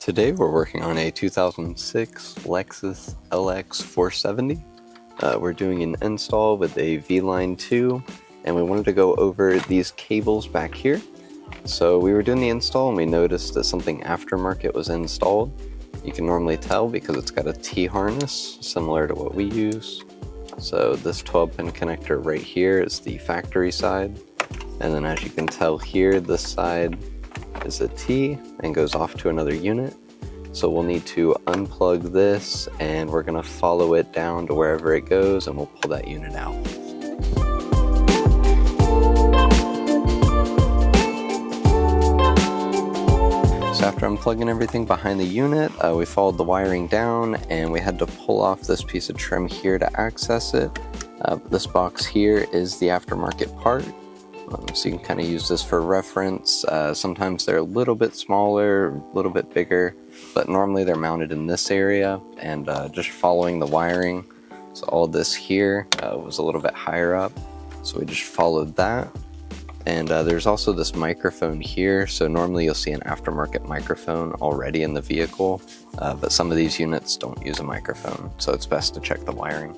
Today we're working on a 2006 Lexus LX470. We're doing an install with a VLine 2, and we wanted to go over these cables back here. So we were doing the install and we noticed that something aftermarket was installed. You can normally tell because it's got a T-harness similar to what we use. So this 12-pin connector right here is the factory side, and then as you can tell here, this side is a T and goes off to another unit. So we'll need to unplug this and we're going to follow it down to wherever it goes and we'll pull that unit out. So after unplugging everything behind the unit, we followed the wiring down and we had to pull off this piece of trim here to access it. This box here is the aftermarket part. So you can kind of use this for reference. Sometimes they're a little bit smaller, a little bit bigger, but normally they're mounted in this area, and just following the wiring. So all this here was a little bit higher up, so we just followed that. And there's also this microphone here. So normally you'll see an aftermarket microphone already in the vehicle, but some of these units don't use a microphone, so it's best to check the wiring.